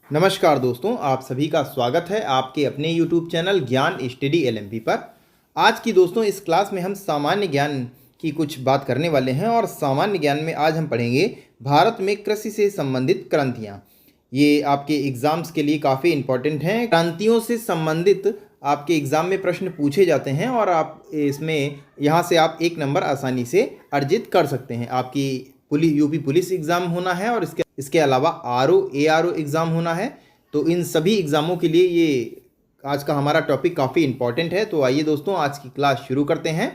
नमस्कार दोस्तों, आप सभी का स्वागत है आपके अपने YouTube चैनल ज्ञान स्टडी LMP पर। आज की दोस्तों इस क्लास में हम सामान्य ज्ञान की कुछ बात करने वाले हैं और सामान्य ज्ञान में आज हम पढ़ेंगे भारत में कृषि से संबंधित क्रांतियाँ। ये आपके एग्ज़ाम्स के लिए काफ़ी इम्पोर्टेंट हैं। क्रांतियों से संबंधित आपके एग्ज़ाम में प्रश्न पूछे जाते हैं और आप इसमें यहाँ से आप 1 नंबर आसानी से अर्जित कर सकते हैं। आपकी यूपी पुलिस एग्ज़ाम होना है और इसके अलावा ARO एग्ज़ाम होना है। तो इन सभी एग्ज़ामों के लिए ये आज का हमारा टॉपिक काफ़ी इम्पॉर्टेंट है। तो आइए दोस्तों आज की क्लास शुरू करते हैं।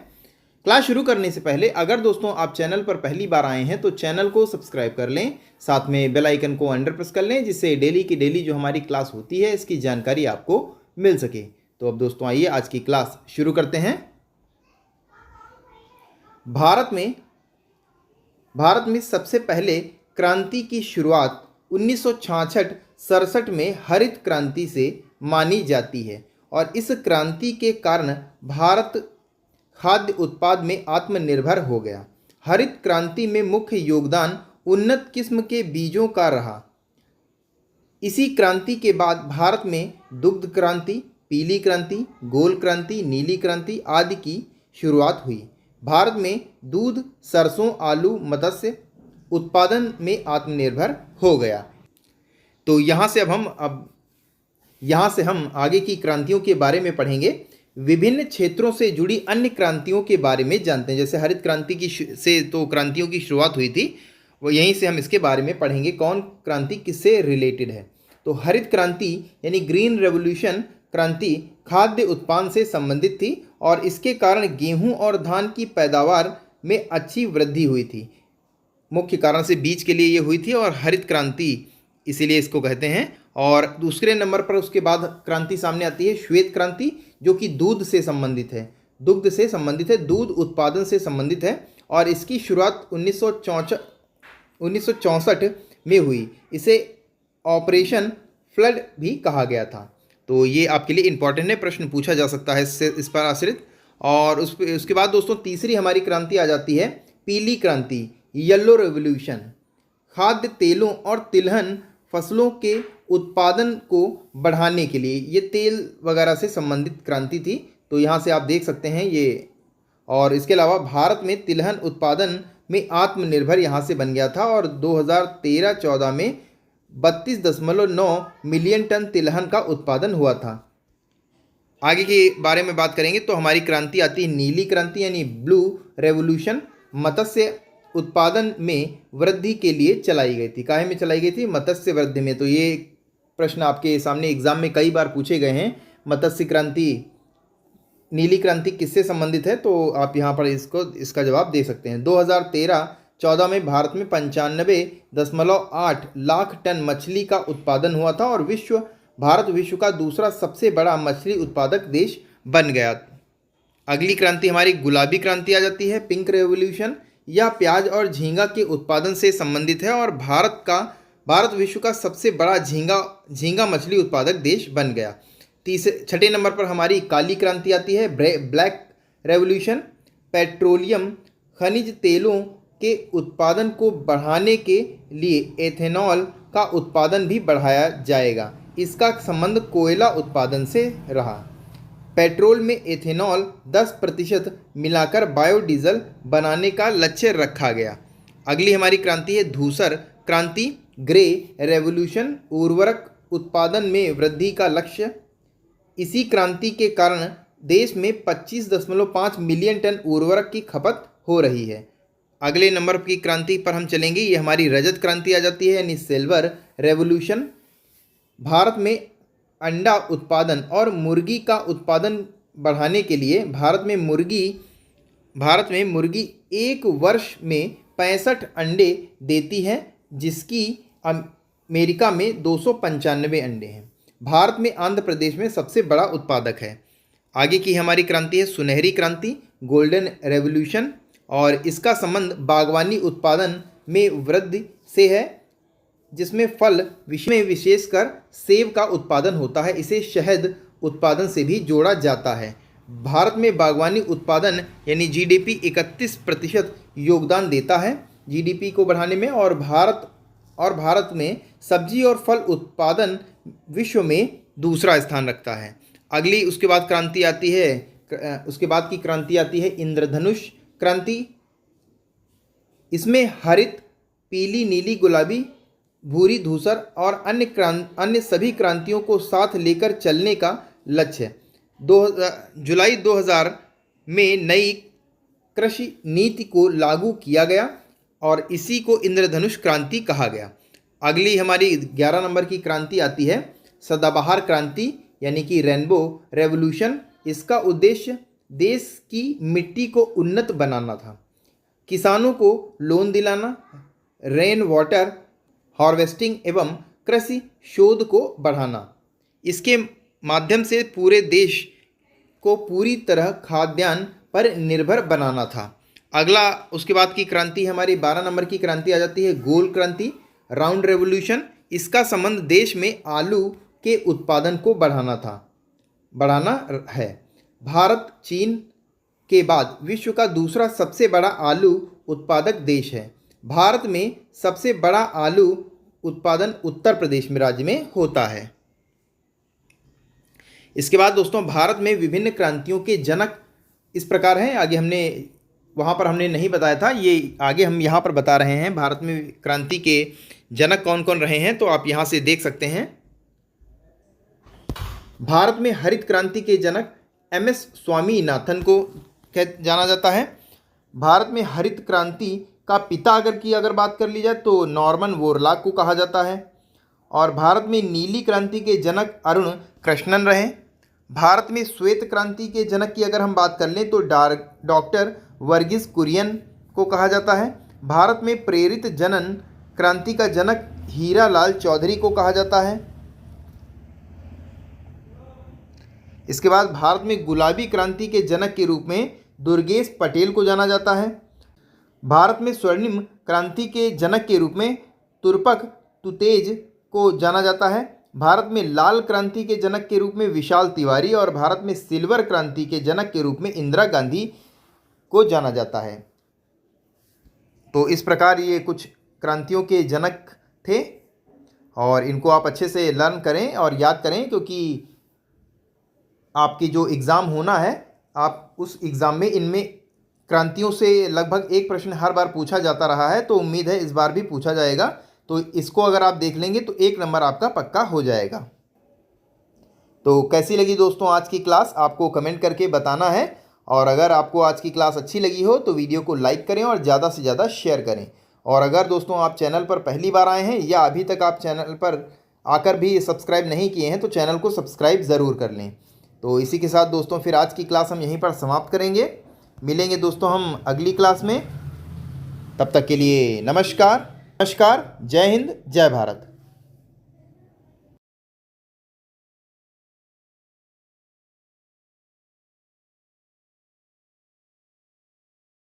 क्लास शुरू करने से पहले अगर दोस्तों आप चैनल पर पहली बार आए हैं तो चैनल को सब्सक्राइब कर लें, साथ में बेल आइकन को अंडर प्रेस कर लें, जिससे डेली की डेली जो हमारी क्लास होती है इसकी जानकारी आपको मिल सके। तो अब दोस्तों आइए आज की क्लास शुरू करते हैं। भारत में सबसे पहले क्रांति की शुरुआत 1966-67 में हरित क्रांति से मानी जाती है और इस क्रांति के कारण भारत खाद्य उत्पाद में आत्मनिर्भर हो गया। हरित क्रांति में मुख्य योगदान उन्नत किस्म के बीजों का रहा। इसी क्रांति के बाद भारत में दुग्ध क्रांति, पीली क्रांति, गोल क्रांति, नीली क्रांति आदि की शुरुआत हुई। भारत में दूध, सरसों, आलू, मत्स्य उत्पादन में आत्मनिर्भर हो गया। तो यहाँ से हम आगे की क्रांतियों के बारे में पढ़ेंगे। विभिन्न क्षेत्रों से जुड़ी अन्य क्रांतियों के बारे में जानते हैं। जैसे हरित क्रांति से तो क्रांतियों की शुरुआत हुई थी, वो यहीं से हम इसके बारे में पढ़ेंगे कौन क्रांति किससे रिलेटेड है। तो हरित क्रांति यानी ग्रीन रेवोल्यूशन क्रांति खाद्य उत्पादन से संबंधित थी और इसके कारण गेहूं और धान की पैदावार में अच्छी वृद्धि हुई थी। मुख्य कारण से बीज के लिए ये हुई थी और हरित क्रांति इसीलिए इसको कहते हैं। और दूसरे नंबर पर उसके बाद क्रांति सामने आती है श्वेत क्रांति, जो कि दूध से संबंधित है, दुग्ध से संबंधित है, दूध उत्पादन से संबंधित है और इसकी शुरुआत 1964 में हुई। इसे ऑपरेशन फ्लड भी कहा गया था। तो ये आपके लिए इम्पॉर्टेंट है, प्रश्न पूछा जा सकता है इस पर आश्रित। और उसके बाद दोस्तों तीसरी हमारी क्रांति आ जाती है पीली क्रांति, येलो रेवोल्यूशन। खाद्य तेलों और तिलहन फसलों के उत्पादन को बढ़ाने के लिए ये तेल वगैरह से संबंधित क्रांति थी। तो यहाँ से आप देख सकते हैं ये। और इसके अलावा भारत में तिलहन उत्पादन में आत्मनिर्भर यहाँ से बन गया था और 2013-14 में 32.9 मिलियन टन तिलहन का उत्पादन हुआ था। आगे के बारे में बात करेंगे तो हमारी क्रांति आती है नीली क्रांति यानी ब्लू रेवोल्यूशन। मत्स्य उत्पादन में वृद्धि के लिए चलाई गई थी। काहे में चलाई गई थी? मत्स्य वृद्धि में। तो ये प्रश्न आपके सामने एग्जाम में कई बार पूछे गए हैं। मत्स्य क्रांति, नीली क्रांति किससे संबंधित है? तो आप यहाँ पर इसका जवाब दे सकते हैं। 2013-14 में भारत में 95.8 लाख टन मछली का उत्पादन हुआ था और भारत विश्व का दूसरा सबसे बड़ा मछली उत्पादक देश बन गया। अगली क्रांति हमारी गुलाबी क्रांति आ जाती है, पिंक रेवोल्यूशन। यह प्याज और झींगा के उत्पादन से संबंधित है और भारत विश्व का सबसे बड़ा झींगा मछली उत्पादक देश बन गया। छठे नंबर पर हमारी काली क्रांति आती है, ब्लैक रेवोल्यूशन। पेट्रोलियम खनिज तेलों के उत्पादन को बढ़ाने के लिए एथेनॉल का उत्पादन भी बढ़ाया जाएगा। इसका संबंध कोयला उत्पादन से रहा। पेट्रोल में एथेनॉल 10% मिलाकर बायोडीजल बनाने का लक्ष्य रखा गया। अगली हमारी क्रांति है धूसर क्रांति, ग्रे रेवोल्यूशन। उर्वरक उत्पादन में वृद्धि का लक्ष्य। इसी क्रांति के कारण देश में 25.5 मिलियन टन उर्वरक की खपत हो रही है। अगले नंबर की क्रांति पर हम चलेंगे, ये हमारी रजत क्रांति आ जाती है यानी सिल्वर रेवोल्यूशन। भारत में अंडा उत्पादन और मुर्गी का उत्पादन बढ़ाने के लिए भारत में मुर्गी एक वर्ष में 65 अंडे देती है, जिसकी अमेरिका में 295 अंडे हैं। भारत में आंध्र प्रदेश में सबसे बड़ा उत्पादक है। आगे की हमारी क्रांति है सुनहरी क्रांति, गोल्डन रेवोल्यूशन। और इसका संबंध बागवानी उत्पादन में वृद्धि से है, जिसमें फल में विशेषकर सेब का उत्पादन होता है। इसे शहद उत्पादन से भी जोड़ा जाता है। भारत में बागवानी उत्पादन यानी GDP 31% योगदान देता है GDP को बढ़ाने में। और भारत में सब्जी और फल उत्पादन विश्व में दूसरा स्थान रखता है। अगली उसके बाद क्रांति आती है, उसके बाद की क्रांति आती है इंद्रधनुष क्रांति। इसमें हरित, पीली, नीली, गुलाबी, भूरी, धूसर और अन्य सभी क्रांतियों को साथ लेकर चलने का लक्ष्य है। जुलाई 2000 में नई कृषि नीति को लागू किया गया और इसी को इंद्रधनुष क्रांति कहा गया। अगली हमारी 11 नंबर की क्रांति आती है सदाबहार क्रांति यानी कि रेनबो रेवोल्यूशन। इसका उद्देश्य देश की मिट्टी को उन्नत बनाना था, किसानों को लोन दिलाना, रेन वाटर हार्वेस्टिंग एवं कृषि शोध को बढ़ाना। इसके माध्यम से पूरे देश को पूरी तरह खाद्यान्न पर निर्भर बनाना था। अगला उसके बाद की क्रांति हमारी 12 नंबर की क्रांति आ जाती है गोल क्रांति, राउंड रेवोल्यूशन। इसका संबंध देश में आलू के उत्पादन को बढ़ाना है। भारत चीन के बाद विश्व का दूसरा सबसे बड़ा आलू उत्पादक देश है। भारत में सबसे बड़ा आलू उत्पादन उत्तर प्रदेश में राज्य में होता है। इसके बाद दोस्तों भारत में विभिन्न क्रांतियों के जनक इस प्रकार हैं। आगे हमने वहाँ पर हमने नहीं बताया था, ये आगे हम यहाँ पर बता रहे हैं। भारत में क्रांति के जनक कौन कौन रहे हैं तो आप यहाँ से देख सकते हैं। भारत में हरित क्रांति के जनक MS स्वामीनाथन को जाना जाता है। भारत में हरित क्रांति का पिता अगर बात कर ली जाए तो नॉर्मन बोरलॉग को कहा जाता है। और भारत में नीली क्रांति के जनक अरुण कृष्णन रहे। भारत में श्वेत क्रांति के जनक की अगर हम बात कर लें तो डॉक्टर वर्गीस कुरियन को कहा जाता है। भारत में प्रेरित जनन क्रांति का जनक हीरालाल चौधरी को कहा जाता है। इसके बाद भारत में गुलाबी क्रांति के जनक के रूप में दुर्गेश पटेल को जाना जाता है। भारत में स्वर्णिम क्रांति के जनक के रूप में तुर्पक तुतेज को जाना जाता है। भारत में लाल क्रांति के जनक के रूप में विशाल तिवारी और भारत में सिल्वर क्रांति के जनक के रूप में इंदिरा गांधी को जाना जाता है। तो इस प्रकार ये कुछ क्रांतियों के जनक थे और इनको आप अच्छे से लर्न करें और याद करें, क्योंकि आपकी जो एग्ज़ाम होना है आप उस एग्ज़ाम में इनमें क्रांतियों से लगभग एक प्रश्न हर बार पूछा जाता रहा है, तो उम्मीद है इस बार भी पूछा जाएगा। तो इसको अगर आप देख लेंगे तो 1 नंबर आपका पक्का हो जाएगा। तो कैसी लगी दोस्तों आज की क्लास, आपको कमेंट करके बताना है। और अगर आपको आज की क्लास अच्छी लगी हो तो वीडियो को लाइक करें और ज़्यादा से ज़्यादा शेयर करें। और अगर दोस्तों आप चैनल पर पहली बार आए हैं या अभी तक आप चैनल पर आकर भी सब्सक्राइब नहीं किए हैं तो चैनल को सब्सक्राइब ज़रूर कर लें। तो इसी के साथ दोस्तों फिर आज की क्लास हम यहीं पर समाप्त करेंगे। मिलेंगे दोस्तों हम अगली क्लास में, तब तक के लिए नमस्कार। जय हिंद, जय भारत।